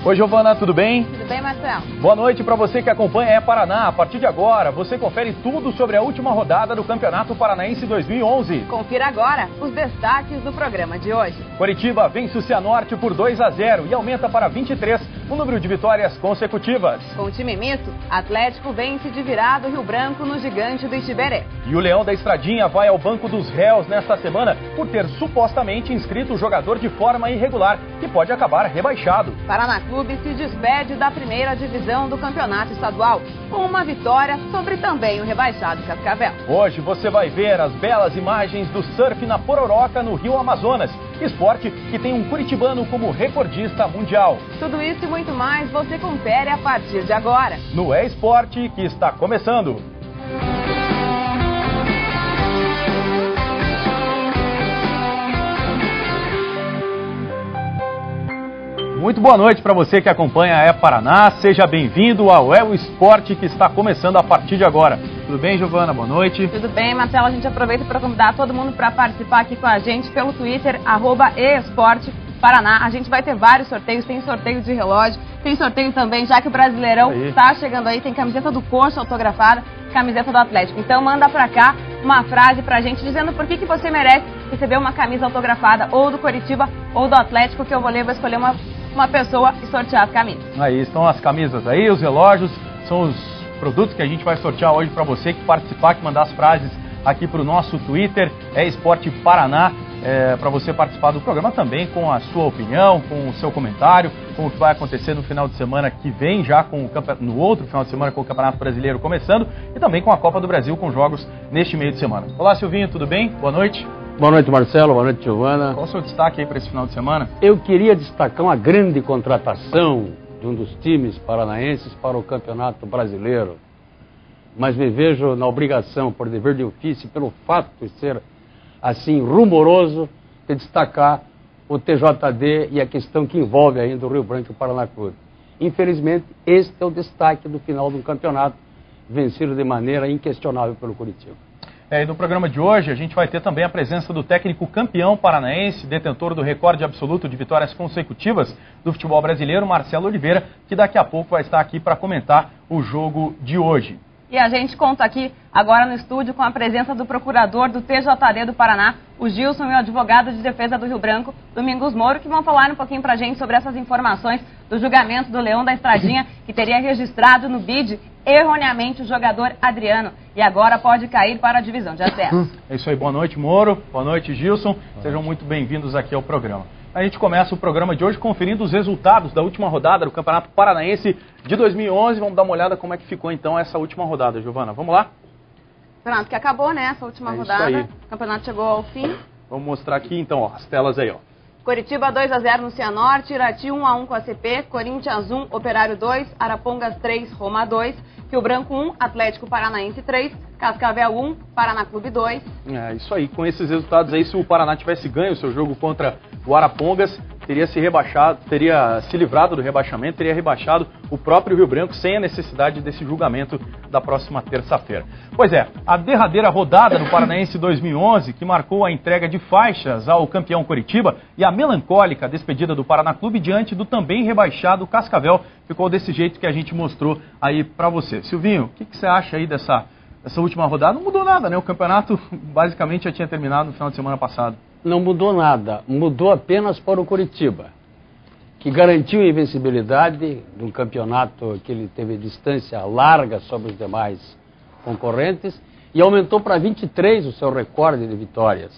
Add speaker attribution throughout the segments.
Speaker 1: Oi, Giovana, tudo bem?
Speaker 2: Tudo bem, Marcelo?
Speaker 1: Boa noite para você que acompanha É Paraná. A partir de agora, você confere tudo sobre a última rodada do Campeonato Paranaense 2011.
Speaker 2: Confira agora os destaques do programa de hoje.
Speaker 1: Coritiba vence o Cianorte por 2-0 e aumenta para 23 o número de vitórias consecutivas.
Speaker 2: Com o time misto, Atlético vence de virada o Rio Branco no Gigante do Itiberê.
Speaker 1: E o Leão da Estradinha vai ao banco dos réus nesta semana por ter supostamente inscrito o jogador de forma irregular, que pode acabar rebaixado.
Speaker 2: Paraná Clube se despede da primeira divisão do campeonato estadual, com uma vitória sobre também o rebaixado Cascavel.
Speaker 1: Hoje você vai ver as belas imagens do surf na Pororoca, no Rio Amazonas, esporte que tem um curitibano como recordista mundial.
Speaker 2: Tudo isso e muito mais você confere a partir de agora.
Speaker 1: No É Esporte, que está começando. Muito boa noite para você que acompanha a É Paraná. Seja bem-vindo ao É Esporte, que está começando a partir de agora. Tudo bem, Giovana? Boa noite.
Speaker 2: Tudo bem, Marcelo. A gente aproveita para convidar todo mundo para participar aqui com a gente pelo Twitter, @esporteparaná. A gente vai ter vários sorteios, tem sorteio de relógio, tem sorteio também, já que o Brasileirão está chegando aí, tem camiseta do Coxa autografada, camiseta do Atlético. Então manda para cá uma frase pra gente dizendo por que você merece receber uma camisa autografada ou do Coritiba ou do Atlético, que eu vou escolher uma pessoa e sortear as camisas.
Speaker 1: Aí estão as camisas aí, os relógios, são os produtos que a gente vai sortear hoje para você que participar, que mandar as frases aqui para o nosso Twitter, É Esporte Paraná, para você participar do programa também com a sua opinião, com o seu comentário, com o que vai acontecer no final de semana que vem, já no outro final de semana com o Campeonato Brasileiro começando, e também com a Copa do Brasil, com jogos neste meio de semana. Olá, Silvinho, tudo bem? Boa noite.
Speaker 3: Boa noite, Marcelo. Boa noite, Giovana.
Speaker 1: Qual o seu destaque aí para esse final de semana?
Speaker 3: Eu queria destacar uma grande contratação de um dos times paranaenses para o Campeonato Brasileiro. Mas me vejo na obrigação, por dever de ofício, pelo fato de ser assim rumoroso, de destacar o TJD e a questão que envolve ainda o Rio Branco e o Paraná Clube. Infelizmente, este é o destaque do final do campeonato, vencido de maneira inquestionável pelo Coritiba.
Speaker 1: E no programa de hoje a gente vai ter também a presença do técnico campeão paranaense, detentor do recorde absoluto de vitórias consecutivas do futebol brasileiro, Marcelo Oliveira, que daqui a pouco vai estar aqui para comentar o jogo de hoje.
Speaker 2: E a gente conta aqui agora no estúdio com a presença do procurador do TJD do Paraná, o Gilson, e o advogado de defesa do Rio Branco, Domingos Moro, que vão falar um pouquinho pra gente sobre essas informações do julgamento do Leão da Estradinha, que teria registrado no BID erroneamente o jogador Adriano e agora pode cair para a divisão de acesso.
Speaker 1: É isso aí, boa noite, Moro, boa noite, Gilson, sejam muito bem-vindos aqui ao programa. A gente começa o programa de hoje conferindo os resultados da última rodada do Campeonato Paranaense de 2011. Vamos dar uma olhada como é que ficou então essa última rodada, Giovana. Vamos lá?
Speaker 2: Pronto, que acabou, né, essa última rodada. O campeonato chegou ao fim.
Speaker 1: Vamos mostrar aqui então, ó, as telas aí, ó.
Speaker 2: Coritiba 2-0 no Cianorte, Irati 1-1 com a CP, Corinthians 1, Operário 2, Arapongas 3, Roma 2, Rio Branco 1, Atlético Paranaense 3, Cascavel 1, Paraná Clube 2.
Speaker 1: É isso aí, com esses resultados aí, se o Paraná tivesse ganho o seu jogo contra o Arapongas, teria se rebaixado, teria se livrado do rebaixamento, teria rebaixado o próprio Rio Branco sem a necessidade desse julgamento da próxima terça-feira. Pois é, a derradeira rodada do Paranaense 2011, que marcou a entrega de faixas ao campeão Coritiba e a melancólica despedida do Paraná Clube diante do também rebaixado Cascavel, ficou desse jeito que a gente mostrou aí pra você. Silvinho, o que você acha aí dessa última rodada? Não mudou nada, né? O campeonato basicamente já tinha terminado no final de semana passado.
Speaker 3: Não mudou nada, mudou apenas para o Coritiba, que garantiu a invencibilidade de um campeonato que ele teve distância larga sobre os demais concorrentes e aumentou para 23 o seu recorde de vitórias.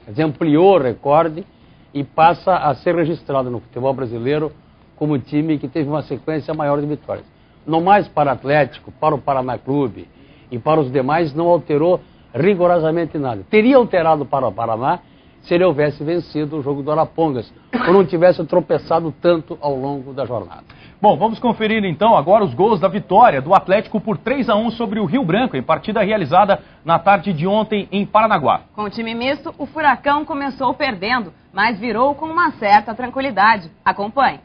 Speaker 3: Quer dizer, ampliou o recorde e passa a ser registrado no futebol brasileiro como time que teve uma sequência maior de vitórias. Não mais para o Atlético, para o Paraná Clube e para os demais não alterou rigorosamente nada. Teria alterado para o Paraná se ele houvesse vencido o jogo do Arapongas, ou não tivesse tropeçado tanto ao longo da jornada.
Speaker 1: Bom, vamos conferir então agora os gols da vitória do Atlético por 3-1 sobre o Rio Branco, em partida realizada na tarde de ontem em Paranaguá.
Speaker 2: Com o time misto, o Furacão começou perdendo, mas virou com uma certa tranquilidade. Acompanhe.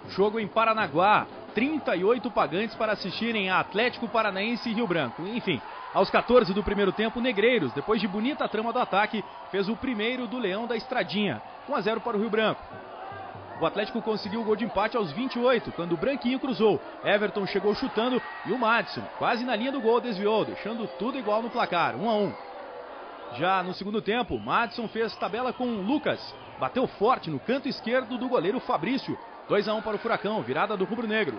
Speaker 1: Jogo em Paranaguá, 38 pagantes para assistirem a Atlético Paranaense e Rio Branco. Enfim, aos 14 do primeiro tempo, Negreiros, depois de bonita trama do ataque, fez o primeiro do Leão da Estradinha, 1-0 para o Rio Branco. O Atlético conseguiu o gol de empate aos 28, quando o Branquinho cruzou. Everton chegou chutando e o Madison, quase na linha do gol, desviou, deixando tudo igual no placar, 1-1. Já no segundo tempo, Madison fez tabela com o Lucas. Bateu forte no canto esquerdo do goleiro Fabrício. 2-1 para o Furacão, virada do rubro-negro.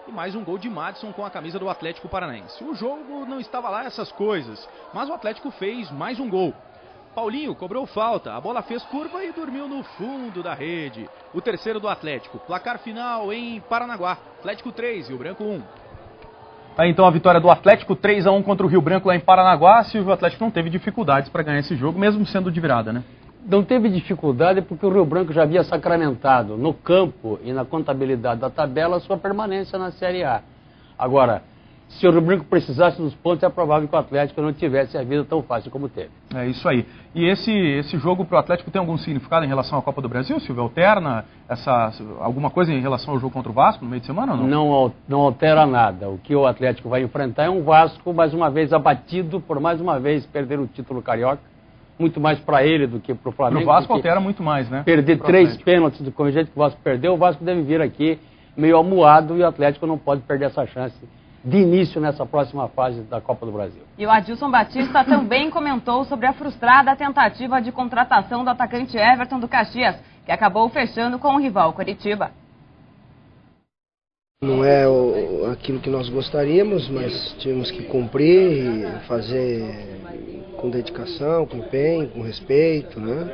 Speaker 1: E mais um gol de Madison com a camisa do Atlético Paranaense. O jogo não estava lá essas coisas, mas o Atlético fez mais um gol. Paulinho cobrou falta, a bola fez curva e dormiu no fundo da rede. O terceiro do Atlético, placar final em Paranaguá. Atlético 3, Rio Branco 1. Aí então a vitória do Atlético 3-1 contra o Rio Branco lá em Paranaguá. Silvio, o Atlético não teve dificuldades para ganhar esse jogo, mesmo sendo de virada, né?
Speaker 3: Não teve dificuldade porque o Rio Branco já havia sacramentado no campo e na contabilidade da tabela a sua permanência na Série A. Agora, se o Rio Branco precisasse dos pontos, é provável que o Atlético não tivesse a vida tão fácil como teve.
Speaker 1: É isso aí. E esse jogo para o Atlético tem algum significado em relação à Copa do Brasil, Silvio? Alterna alguma coisa em relação ao jogo contra o Vasco no meio de semana ou não?
Speaker 3: Não altera nada. O que o Atlético vai enfrentar é um Vasco, mais uma vez, abatido por mais uma vez perder o título carioca. Muito mais para ele do que para o Flamengo.
Speaker 1: Para o Vasco altera muito mais, né?
Speaker 3: Perder 3 pênaltis do jeito que o Vasco perdeu, o Vasco deve vir aqui meio amuado e o Atlético não pode perder essa chance de início nessa próxima fase da Copa do Brasil.
Speaker 2: E o Adilson Batista também comentou sobre a frustrada tentativa de contratação do atacante Everton do Caxias, que acabou fechando com o rival Coritiba.
Speaker 4: Não é aquilo que nós gostaríamos, mas tínhamos que cumprir e fazer com dedicação, com empenho, com respeito, né?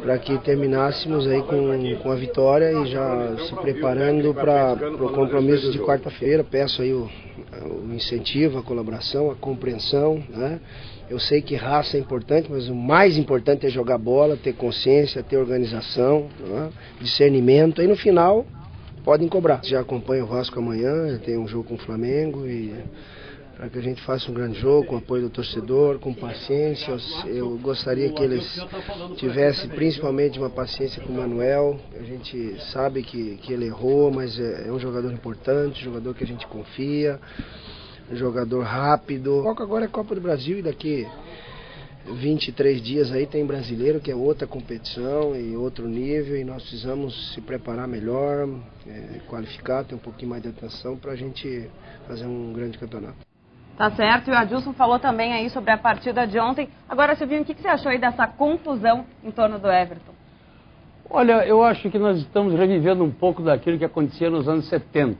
Speaker 4: Para que terminássemos aí com a vitória e já se preparando para o compromisso de quarta-feira. Peço aí o incentivo, a colaboração, a compreensão, né? Eu sei que raça é importante, mas o mais importante é jogar bola, ter consciência, ter organização, né? Discernimento. Aí no final podem cobrar. Já acompanho o Vasco amanhã, tem um jogo com o Flamengo e para que a gente faça um grande jogo, com o apoio do torcedor, com paciência. Eu gostaria que eles tivessem principalmente uma paciência com o Manuel. A gente sabe que ele errou, mas é um jogador importante, um jogador que a gente confia, um jogador rápido. O foco agora é Copa do Brasil e daqui 23 dias aí tem brasileiro, que é outra competição e outro nível, e nós precisamos se preparar melhor, qualificar, ter um pouquinho mais de atenção para a gente fazer um grande campeonato.
Speaker 2: Tá certo, e o Adilson falou também aí sobre a partida de ontem. Agora, Silvinho, o que você achou aí dessa confusão em torno do Everton?
Speaker 3: Olha, eu acho que nós estamos revivendo um pouco daquilo que acontecia nos anos 70.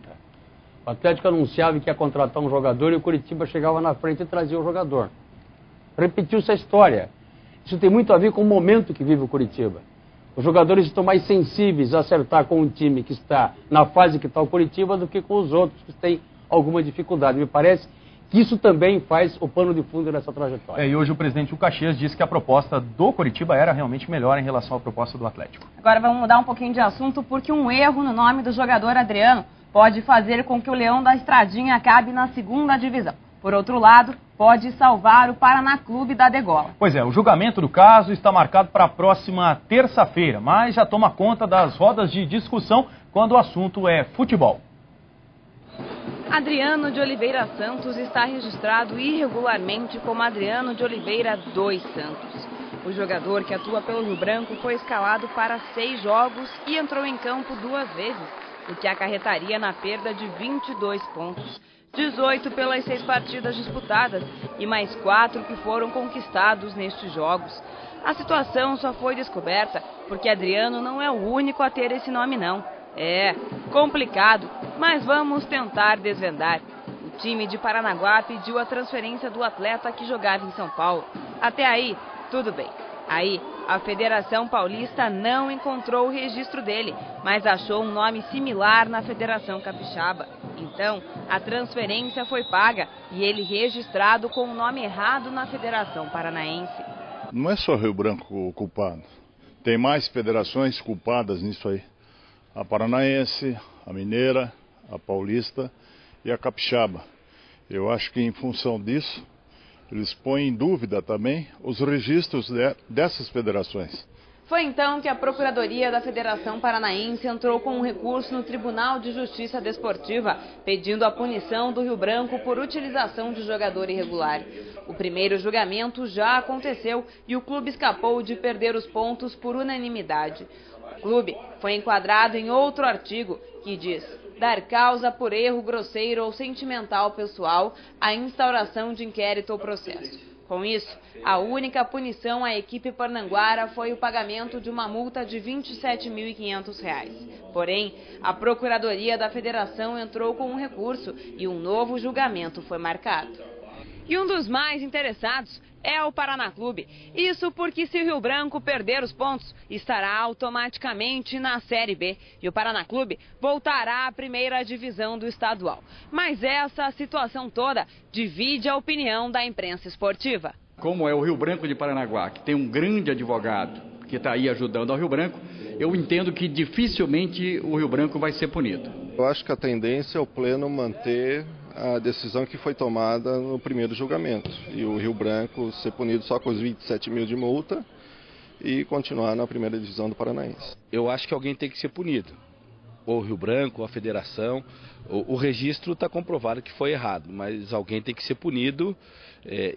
Speaker 3: O Atlético anunciava que ia contratar um jogador e o Coritiba chegava na frente e trazia o jogador. Repetiu-se a história. Isso tem muito a ver com o momento que vive o Coritiba. Os jogadores estão mais sensíveis a acertar com um time que está na fase que está o Coritiba do que com os outros que têm alguma dificuldade. Me parece que isso também faz o pano de fundo nessa trajetória.
Speaker 1: E hoje o presidente do Caxias disse que a proposta do Coritiba era realmente melhor em relação à proposta do Atlético.
Speaker 2: Agora vamos mudar um pouquinho de assunto, porque um erro no nome do jogador Adriano pode fazer com que o Leão da Estradinha acabe na segunda divisão. Por outro lado, pode salvar o Paraná Clube da degola.
Speaker 1: Pois é, o julgamento do caso está marcado para a próxima terça-feira, mas já toma conta das rodas de discussão quando o assunto é futebol.
Speaker 2: Adriano de Oliveira Santos está registrado irregularmente como Adriano de Oliveira dos Santos. O jogador que atua pelo Rio Branco foi escalado para 6 jogos e entrou em campo 2 vezes, o que acarretaria na perda de 22 pontos. 18 pelas 6 partidas disputadas e mais 4 que foram conquistados nestes jogos. A situação só foi descoberta porque Adriano não é o único a ter esse nome não. É complicado, mas vamos tentar desvendar. O time de Paranaguá pediu a transferência do atleta que jogava em São Paulo. Até aí, tudo bem. Aí, a Federação Paulista não encontrou o registro dele, mas achou um nome similar na Federação Capixaba. Então, a transferência foi paga e ele registrado com o nome errado na Federação Paranaense.
Speaker 5: Não é só Rio Branco o culpado. Tem mais federações culpadas nisso aí. A Paranaense, a Mineira, a Paulista e a Capixaba. Eu acho que em função disso, eles põem em dúvida também os registros dessas federações.
Speaker 2: Foi então que a Procuradoria da Federação Paranaense entrou com um recurso no Tribunal de Justiça Desportiva, pedindo a punição do Rio Branco por utilização de jogador irregular. O primeiro julgamento já aconteceu e o clube escapou de perder os pontos por unanimidade. O clube foi enquadrado em outro artigo que diz dar causa por erro grosseiro ou sentimental pessoal à instauração de inquérito ou processo. Com isso, a única punição à equipe parnanguara foi o pagamento de uma multa de R$ 27.500. Porém, a Procuradoria da Federação entrou com um recurso e um novo julgamento foi marcado. E um dos mais interessados é o Paraná Clube. Isso porque se o Rio Branco perder os pontos, estará automaticamente na Série B. E o Paraná Clube voltará à primeira divisão do estadual. Mas essa situação toda divide a opinião da imprensa esportiva.
Speaker 6: Como é o Rio Branco de Paranaguá, que tem um grande advogado que está aí ajudando ao Rio Branco, eu entendo que dificilmente o Rio Branco vai ser punido.
Speaker 7: Eu acho que a tendência é o Pleno manter a decisão que foi tomada no primeiro julgamento e o Rio Branco ser punido só com os 27 mil de multa e continuar na primeira divisão do Paranaense.
Speaker 8: Eu acho que alguém tem que ser punido, ou o Rio Branco, ou a federação. O registro está comprovado que foi errado, mas alguém tem que ser punido.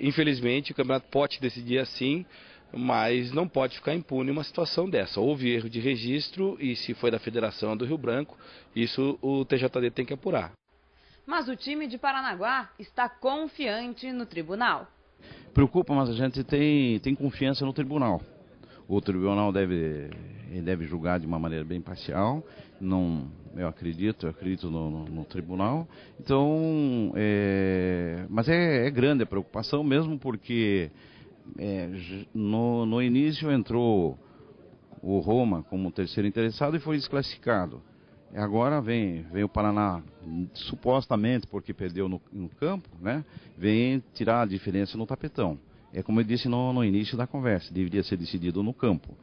Speaker 8: Infelizmente o campeonato pode decidir assim, mas não pode ficar impune uma situação dessa. Houve erro de registro e se foi da federação ou do Rio Branco, isso o TJD tem que apurar.
Speaker 2: Mas o time de Paranaguá está confiante no tribunal.
Speaker 9: Preocupa, mas a gente tem confiança no tribunal. O tribunal deve julgar de uma maneira bem parcial. Eu acredito no tribunal. Então, mas é grande a preocupação mesmo porque no início entrou o Roma como terceiro interessado e foi desclassificado. Agora vem o Paraná, supostamente porque perdeu no campo, né? Vem tirar a diferença no tapetão. É como eu disse no início da conversa, deveria ser decidido no campo.